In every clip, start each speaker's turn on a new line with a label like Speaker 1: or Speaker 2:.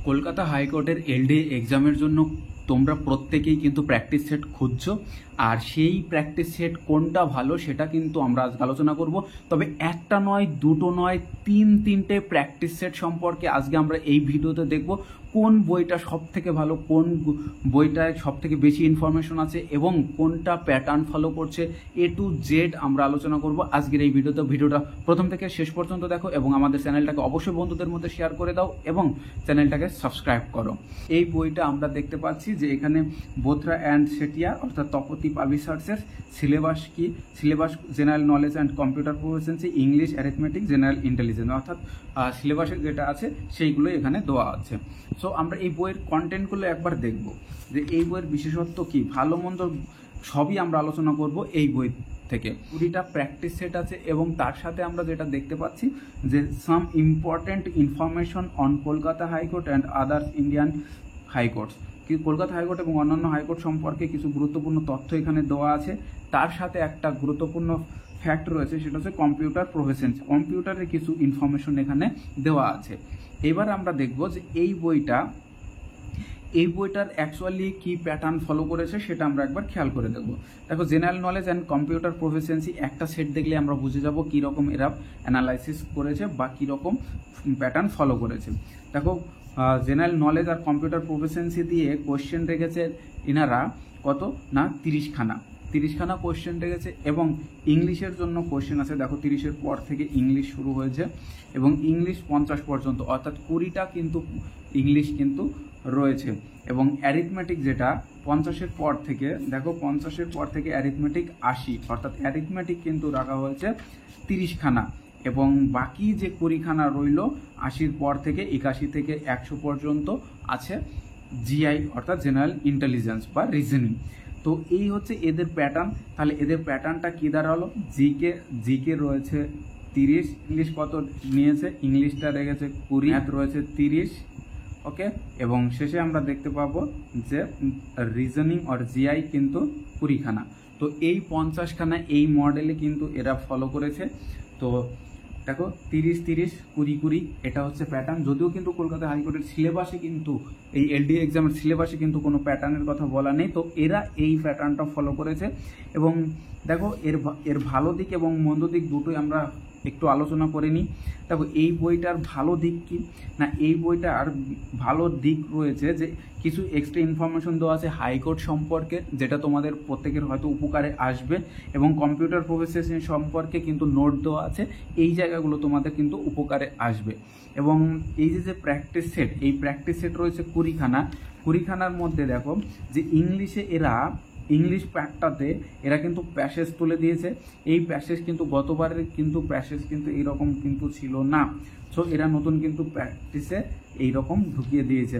Speaker 1: কলকাতা হাইকোর্টের এলডি এক্সামের জন্য তোমরা প্রত্যেকেই কিন্তু প্র্যাকটিস সেট খুঁজছো, আর সেই প্র্যাকটিস সেট কোনটা ভালো সেটা কিন্তু আমরা আজকে আলোচনা করব। তবে একটা নয়, দুটো নয়, তিনটে প্র্যাকটিস সেট সম্পর্কে আজকে আমরা এই ভিডিওতে দেখব। কোন বইটা সব থেকে ভালো, কোন বইটায় সব থেকে বেশি ইনফরমেশন আছে এবং কোনটা প্যাটার্ন ফলো করছে, A to Z আমরা আলোচনা করব আজকের এই ভিডিওতে। ভিডিওটা প্রথম থেকে শেষ পর্যন্ত দেখো এবং আমাদের চ্যানেলটাকে অবশ্যই বন্ধুদের মধ্যে শেয়ার করে দাও এবং চ্যানেলটাকে সাবস্ক্রাইব করো। এই বইটা আমরা দেখতে পাচ্ছি যে এখানে বোথরা অ্যান্ড সেটিয়া অর্থাৎ তপতি পাবলিশার্সের সিলেবাস কি, syllabus general knowledge and computer proficiency, English, arithmetic, general intelligence, অর্থাৎ সিলেবাসে যেটা আছে সেইগুলো এখানে দেওয়া আছে। সো আমরা এই বইয়ের কন্টেন্টগুলো একবার দেখব যে এই বইয়ের বিশেষত্ব কি, ভালো মন্দ সবই আমরা আলোচনা করব এই বই থেকে। 20টা প্র্যাকটিস সেট আছে এবং তার সাথে আমরা যেটা দেখতে পাচ্ছি যে some important information on Kolkata high court and others Indian high courts, কি কলকাতা হাইকোর্ট এবং অন্যান্য হাইকোর্ট সম্পর্কে কিছু গুরুত্বপূর্ণ তথ্য এখানে দেওয়া আছে। তার সাথে একটা গুরুত্বপূর্ণ ফ্যাক্ট রয়েছে, সেটা হচ্ছে কম্পিউটার প্রফিসিয়েন্সি, কম্পিউটারের কিছু ইনফরমেশন এখানে দেওয়া আছে। এবার আমরা দেখব যে এই বইটার অ্যাকচুয়ালি কি প্যাটার্ন ফলো করেছে সেটা আমরা একবার খেয়াল করে দেখব। দেখো, general knowledge and computer proficiency একটা সেট দেখলে আমরা বুঝে যাব কীরকম এরা অ্যানালাইসিস করেছে বা কীরকম প্যাটার্ন ফলো করেছে। দেখো, জেনারেল নলেজ আর কম্পিউটার প্রফিসিয়েন্সি দিয়ে কোয়েশ্চেন রেখেছে এনারা কত না 30খানা কোয়েশ্চেন রেখেছে এবং ইংলিশের জন্য কোয়েশ্চেন আছে। দেখো, 30-এর পর থেকে ইংলিশ শুরু হয়েছে এবং ইংলিশ 50 পর্যন্ত, অর্থাৎ 20টা কিন্তু ইংলিশ কিন্তু রয়েছে। এবং অ্যারিথমেটিক যেটা 50-এর পর থেকে, দেখো 50-এর পর থেকে অ্যারিথমেটিক 80, অর্থাৎ অ্যারিথমেটিক কিন্তু রাখা হয়েছে 30খানা এবং বাকি যে 20খানা রইল 80-র পর থেকে 81 থেকে 100 পর্যন্ত আছে জিআই অর্থাৎ জেনারেল ইন্টেলিজেন্স বা রিজনিং। তো এই হচ্ছে এদের প্যাটার্ন। তাহলে এদের প্যাটার্নটা কী দাঁড়ালো, জিকে রয়েছে 30, ইংলিশ কত নিয়েছে, ইংলিশটা রেখেছে 20, ম্যাথ রয়েছে 30, ওকে, এবং শেষে আমরা দেখতে পাবো যে রিজনিং আর জিআই কিন্তু 20খানা। তো এই 50খানা এই মডেলে কিন্তু এরা ফলো করেছে। তো দেখো 30-30-20-20 এটা হচ্ছে প্যাটার্ন। যদিও কিন্তু কলকাতা হাইকোর্টের সিলেবাসে কিন্তু এই এলডি এক্সামের সিলেবাসে কিন্তু কোনো প্যাটার্নের কথা বলা নেই, তো এরা এই প্যাটার্নটা ফলো করেছে। এবং দেখো এর ভালো দিক এবং মন্দ দিক দুটোই আমরা একটু আলোচনা করে নিই। দেখো, এই বইটার ভালো দিক কি না, এই বইটার ভালো দিক রয়েছে যে কিছু এক্সট্রা ইনফরমেশন দেওয়া আছে হাইকোর্ট সম্পর্কে, যেটা তোমাদের প্রত্যেকের হয়তো উপকারে আসবে, এবং কম্পিউটার প্রফিসিয়েন্সি সম্পর্কে কিন্তু নোট দেওয়া আছে, এই জায়গাগুলো তোমাদের কিন্তু উপকারে আসবে। এবং এই যে প্র্যাকটিস সেট, এই প্র্যাকটিস সেট রয়েছে 20খানার মধ্যে দেখো যে ইংলিশ প্যাকটাতে এরা কিন্তু প্যাসেজ তুলে দিয়েছে। এই প্যাসেজ কিন্তু গতবারের কিন্তু প্যাসেজ কিন্তু এইরকম কিন্তু ছিল না, সো এরা নতুন কিন্তু প্র্যাকটিসে এইরকম ঢুকিয়ে দিয়েছে।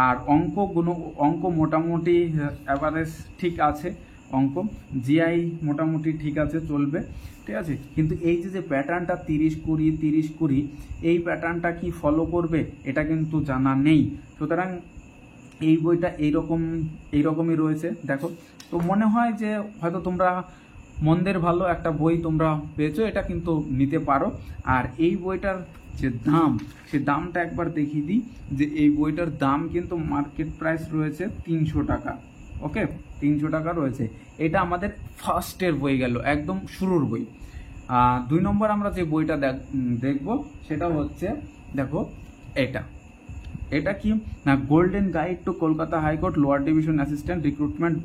Speaker 1: আর অঙ্ক মোটামুটি অ্যাভারেজ ঠিক আছে, অঙ্ক জিআই মোটামুটি ঠিক আছে, চলবে, ঠিক আছে। কিন্তু এই যে প্যাটার্নটা 30-20 এই প্যাটার্নটা কি ফলো করবে এটা কিন্তু জানা নেই। সুতরাং এই বইটা এইরকমই রয়েছে। দেখো, তো মনে হয় যে হয়তো তোমরা মন্দের ভালো একটা বই তোমরা পেয়েছো, এটা কিন্তু নিতে পারো। আর এই বইটার যে দাম, সে দামটা একবার দেখিয়ে দিই যে এই বইটার দাম কিন্তু মার্কেট প্রাইস রয়েছে 300 টাকা, ওকে, 300 টাকা রয়েছে। এটা আমাদের ফার্স্টের বই গেল, একদম শুরুর বই। 2 নম্বর আমরা যে বইটা দেখব সেটা হচ্ছে, দেখো এটা কি না, golden guide to Kolkata high court lower division assistant recruitment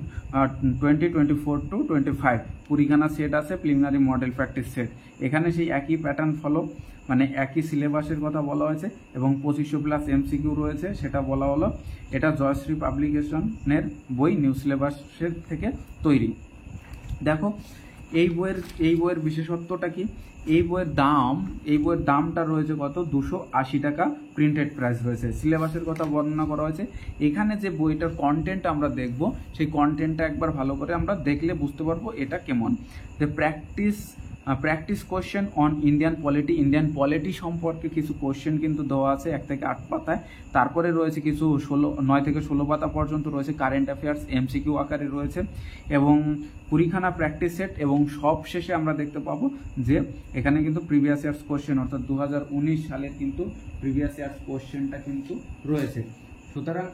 Speaker 1: 2024-25, 20খানা সেট আছে, প্রিলিমিনারি মডেল প্র্যাকটিস সেট। এখানে সেই একই প্যাটার্ন ফলো, মানে একই সিলেবাসের কথা বলা হয়েছে এবং 2500+ MCQ রয়েছে, সেটা বলা হলো। এটা জয়শ্রী পাবলিকেশনের বই, নিউ সিলেবাসের থেকে তৈরি। দেখো, এই বইয়ের বিশেষত্বটা কি, এই বইয়ের দামটা রয়েছে কত, 280 টাকা প্রিন্টেড প্রাইস রয়েছে। সিলেবাসের কথা বর্ণনা করা হয়েছে। এখানে যে বইটার কন্টেন্ট আমরা দেখব, সেই কন্টেন্টটা একবার ভালো করে আমরা দেখলে বুঝতে পারবো এটা কেমন। যে practice practice question on Indian polity সম্পর্কে কিছু কোয়েশ্চেন কিন্তু দেওয়া আছে 1 থেকে 8 পাতায়। তারপরে রয়েছে কিছু 9 থেকে 16 পাতা পর্যন্ত রয়েছে কারেন্ট অ্যাফেয়ার্স, এমসিকিউ আকারে রয়েছে এবং 20খানা প্র্যাকটিস সেট, এবং সব শেষে আমরা দেখতে পাবো যে এখানে কিন্তু প্রিভিয়াস ইয়ার্স কোয়েশ্চেন অর্থাৎ 2019 সালের কিন্তু প্রিভিয়াস ইয়ার্স কোয়েশ্চেনটা কিন্তু রয়েছে। সুতরাং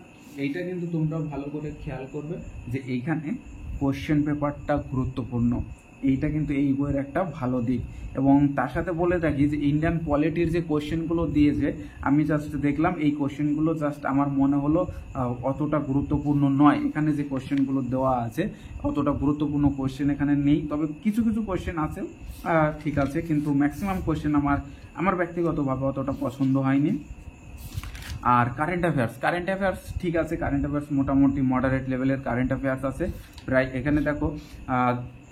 Speaker 1: এইটা কিন্তু তোমরা ভালো করে খেয়াল করবে যে এইখানে কোয়েশ্চেন পেপারটা গুরুত্বপূর্ণ, এইটা কিন্তু এই বইয়ের একটা ভালো দিক। এবং তার সাথে বলে রাখি যে ইন্ডিয়ান পলিটির যে কোয়েশ্চেনগুলো দিয়েছে আমি জাস্ট দেখলাম, এই কোয়েশ্চেনগুলো জাস্ট আমার মনে হলো অতটা গুরুত্বপূর্ণ নয়। এখানে যে কোয়েশ্চেনগুলো দেওয়া আছে অতটা গুরুত্বপূর্ণ কোয়েশ্চেন এখানে নেই, তবে কিছু কিছু কোয়েশ্চেন আছে ঠিক আছে, কিন্তু ম্যাক্সিমাম কোয়েশ্চেন আমার ব্যক্তিগতভাবে অতটা পছন্দ হয়নি। আর কারেন্ট অ্যাফেয়ার্স ঠিক আছে, কারেন্ট অ্যাফেয়ার্স মোটামুটি মডারেট লেভেলের কারেন্ট অ্যাফেয়ার্স আছে প্রায়। এখানে দেখো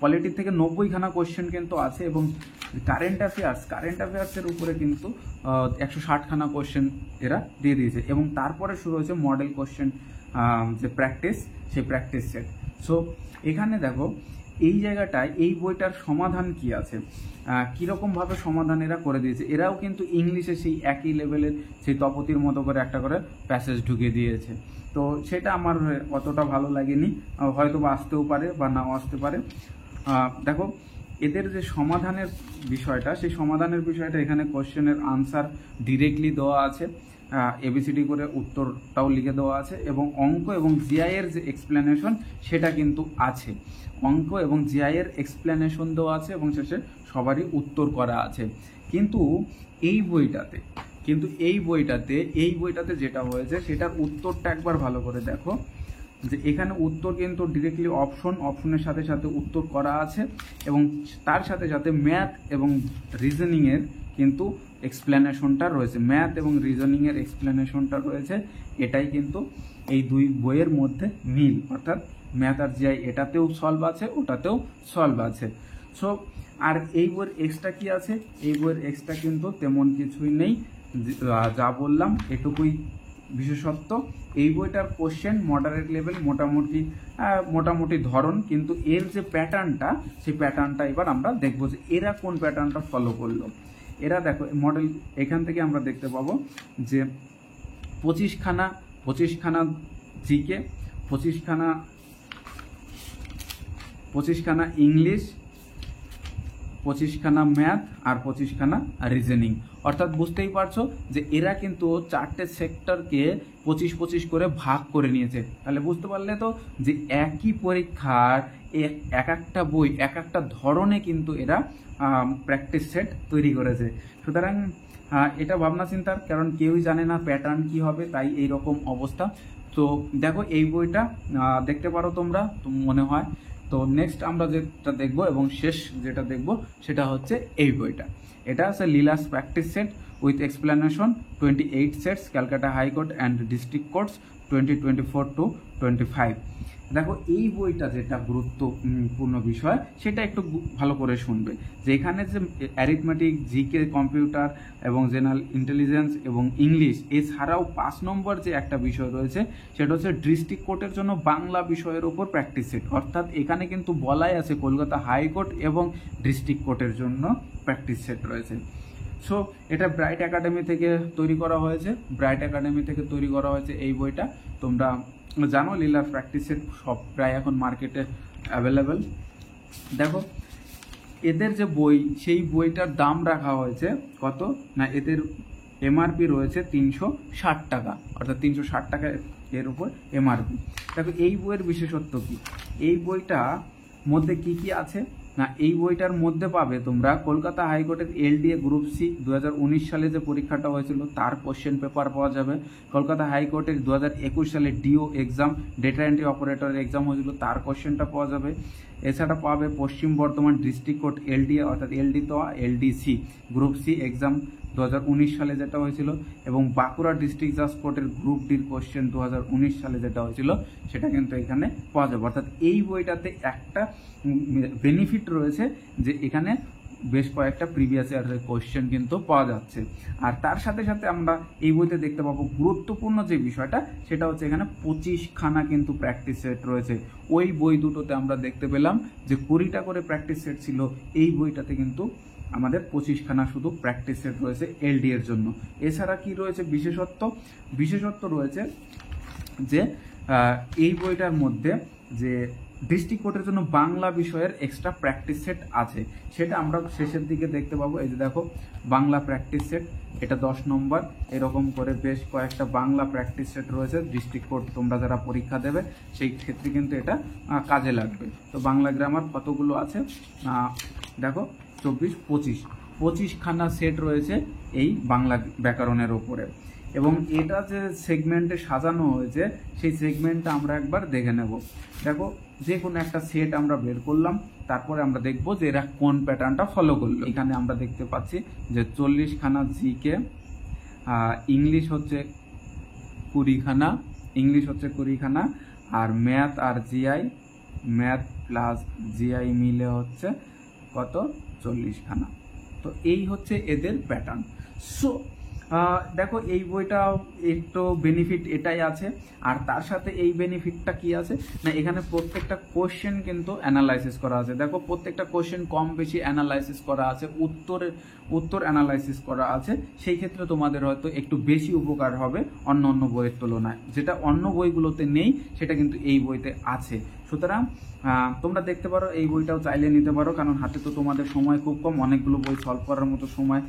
Speaker 1: পলিটিক থেকে 90খানা কোয়েশ্চেন কিন্তু আছে, এবং কারেন্ট অ্যাফেয়ার্সের উপরে কিন্তু 160খানা কোয়েশ্চেন এরা দিয়ে দিয়েছে। এবং তারপরে শুরু হয়েছে মডেল কোয়েশ্চেন যে প্র্যাকটিস, সেই প্র্যাকটিস সেট। সো এখানে দেখো এই জায়গাটায় এই বইটার সমাধান কি আছে, কীরকমভাবে সমাধান এরা করে দিয়েছে। এরাও কিন্তু ইংলিশে সেই একই লেভেলের সেই তপতির মতো করে একটা করে প্যাসেজ ঢুকিয়ে দিয়েছে। তো সেটা আমার অতটা ভালো লাগেনি, হয়তো বা আসতেও পারে বা নাও আসতে পারে। দেখো এদের যে সমাধানের বিষয়টা, সেই সমাধানের বিষয়টা এখানে কোশ্চেনের আনসার ডিরেক্টলি দেওয়া আছে, এবিসিডি করে উত্তরটাও লিখে দেওয়া আছে, এবং অঙ্ক এবং জিআইয়ের যে এক্সপ্লেনেশন সেটা কিন্তু আছে। অঙ্ক এবং জিআইয়ের এক্সপ্লেনেশন দেওয়া আছে এবং শেষে সবারই উত্তর করা আছে। কিন্তু এই বইটাতে যেটা হয়েছে সেটার উত্তরটা একবার ভালো করে দেখো, যে এখানে উত্তর কিন্তু ডিরেক্টলি অপশনের সাথে সাথে উত্তর করা আছে, এবং তার সাথে সাথে ম্যাথ এবং রিজনিংয়ের কিন্তু এক্সপ্লেনেশনটা রয়েছে, রয়েছে। এটাই কিন্তু এই দুই বইয়ের মধ্যে মিল, অর্থাৎ ম্যাথ আর জিআই এটাতেও সলভ আছে, ওটাতেও সলভ আছে। সো আর এই বইয়ের এক্সট্রা কি আছে, এই বইয়ের এক্সট্রা কিন্তু তেমন কিছুই নেই, যা বললাম এটুকুই বিশেষত্ব। এই বইটার কোশ্চেন মডারেট লেভেল, মোটামুটি ধরন, কিন্তু এর যে প্যাটার্নটা, সেই প্যাটার্নটা এবার আমরা দেখবো যে এরা কোন প্যাটার্নটা ফলো করলো। এরা দেখো মডেল, এখান থেকে আমরা দেখতে পাবো যে 25খানা জিকে, 25খানা ইংলিশ, 25খানা ম্যাথ আর 25খানা রিজনিং। অর্থাৎ বুঝতেই পারছো যে এরা কিন্তু 4টে সেক্টরকে 25 করে ভাগ করে নিয়েছে। তাহলে বুঝতে পারলে তো যে একই পরীক্ষার এক একটা বই এক একটা ধরনে কিন্তু এরা প্র্যাকটিস সেট তৈরি করেছে। সুতরাং এটা ভাবনা চিন্তার, কারণ কেউই জানে না প্যাটার্ন কি হবে, তাই এই রকম অবস্থা। তো দেখো এই বইটা দেখতে পারো তোমরা, মনে হয়। তো নেক্সট আমরা যেটা দেখবো এবং শেষ যেটা দেখবো সেটা হচ্ছে এই বইটা। এটা আছে Leela's practice set with explanation 28 sets, Calcutta high court and district courts 2024 to 25। দেখো এই বইটা যেটা গুরুত্বপূর্ণ বিষয় সেটা একটু ভালো করে শুনবে, যে এখানে যে অ্যারিথমেটিক, জিকে, কম্পিউটার এবং জেনারেল ইন্টেলিজেন্স এবং ইংলিশ, এছাড়াও 5 নম্বর যে একটা বিষয় রয়েছে সেটা হচ্ছে ডিস্ট্রিক্ট কোর্টের জন্য বাংলা বিষয়ের উপর প্র্যাকটিস সেট। অর্থাৎ এখানে কিন্তু বলাই আছে কলকাতা হাইকোর্ট এবং ডিস্ট্রিক্ট কোর্টের জন্য প্র্যাকটিস সেট রয়েছে। সো এটা ব্রাইট একাডেমি থেকে তৈরি করা হয়েছে। এই বইটা তোমরা জানো, লীলার প্র্যাকটিসের সব প্রায় এখন মার্কেটে অ্যাভেলেবেল। দেখো এদের যে বই, সেই বইটার দাম রাখা হয়েছে কত না, এদের এমআরপি রয়েছে 360 টাকা, অর্থাৎ 360 টাকা এর উপর এমআরপি। দেখো এই বইয়ের বিশেষত্ব কি, এই বইটা মধ্যে কি কি আছে না, এই বইটার মধ্যে পাবে তোমরা কলকাতা হাইকোর্টের এলডিএ গ্রুপ সি 2019 সালে যে পরীক্ষাটা হয়েছিল তার কোশ্চেন পেপার পাওয়া যাবে। কলকাতা হাইকোর্টের 2021 সালে DO exam, data entry operator exam হয়েছিল, তার কোশ্চেনটা পাওয়া যাবে। এছাড়া পাবে পশ্চিম বর্ধমান ডিস্ট্রিক্ট কোর্ট এলডিএ, অর্থাৎ এলডি তো এলডিসি গ্রুপ সি এক্সাম 2019 সালে যেটা হয়েছিল, এবং বাঁকুড়া ডিস্ট্রিক্ট জাজ কোর্টের গ্রুপ ডির কোশ্চেন 2019 সালে যেটা হয়েছিল সেটা কিন্তু এখানে পাওয়া যাবে। অর্থাৎ এই বইটাতে একটা বেনিফিট রয়েছে যে এখানে বেশ কয়েকটা প্রিভিয়াস ইয়ারের কোয়েশ্চেন কিন্তু পাওয়া যাচ্ছে। আর তার সাথে সাথে আমরা এই বইতে দেখতে পাবো গুরুত্বপূর্ণ যে বিষয়টা সেটা হচ্ছে এখানে 25খানা কিন্তু প্র্যাকটিস সেট রয়েছে। ওই বই দুটোতে আমরা দেখতে পেলাম যে 20টা করে প্র্যাকটিস সেট ছিল, এই বইটাতে কিন্তু আমাদের 25খানা শুধু প্র্যাকটিস সেট রয়েছে এলডি এর জন্য। এছাড়া কি রয়েছে বিশেষত্ব রয়েছে যে এই বইটার মধ্যে যে ডিস্ট্রিক্ট কোর্টের জন্য বাংলা বিষয়ের এক্সট্রা প্র্যাকটিস সেট আছে, সেটা আমরা শেষের দিকে দেখতে পাবো। এই যে দেখো বাংলা প্র্যাকটিস সেট, এটা 10 নম্বর, এরকম করে বেশ কয়েকটা বাংলা প্র্যাকটিস সেট রয়েছে। ডিস্ট্রিক্ট কোর্ট তোমরা যারা পরীক্ষা দেবে সেই ক্ষেত্রে কিন্তু এটা কাজে লাগবে। তো বাংলা গ্রামার কতগুলো আছে দেখো 25খানা সেট রয়েছে এই বাংলা ব্যাকরণের ওপরে। এবং এটা যে সেগমেন্টে সাজানো হয়েছে সেই সেগমেন্টটা আমরা একবার দেখে নেব। দেখো যে কোনো একটা সেট আমরা বের করলাম, তারপরে আমরা দেখব যে এরা কোন প্যাটার্নটা ফলো করলো। এখানে আমরা দেখতে পাচ্ছি যে 40খানা জিকে, ইংলিশ হচ্ছে 20খানা, আর ম্যাথ আর জিআই, ম্যাথ প্লাস জিআই মিলে হচ্ছে কত 40খানা। তো এই হচ্ছে এদের প্যাটার্ন। সো দেখো এই বইটা একটু বেনিফিট এটাই আছে। আর তার সাথে এই বেনিফিটটা কি আছে না, এখানে প্রত্যেকটা কোশ্চেন কিন্তু অ্যানালাইসিস করা আছে। দেখো প্রত্যেকটা কোশ্চেন কম বেশি অ্যানালাইসিস করা আছে, উত্তর অ্যানালাইসিস করা আছে। সেই ক্ষেত্রে তোমাদের হয়তো একটু বেশি উপকার হবে অন্য বইয়ের তুলনায়। যেটা অন্য বইগুলোতে নেই সেটা কিন্তু এই বইতে আছে। সুতরাং তোমরা দেখতে পারো, এই বইটাও চাইলে নিতে পারো, কারণ হাতে তো তোমাদের সময় খুব কম, অনেকগুলো বই সলভ করার মতো সময়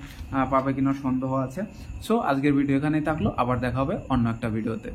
Speaker 1: পাবে কিনা সন্দেহ আছে। সো আজকের ভিডিও এখানেই থাকলো, আবার দেখা হবে অন্য একটা ভিডিওতে।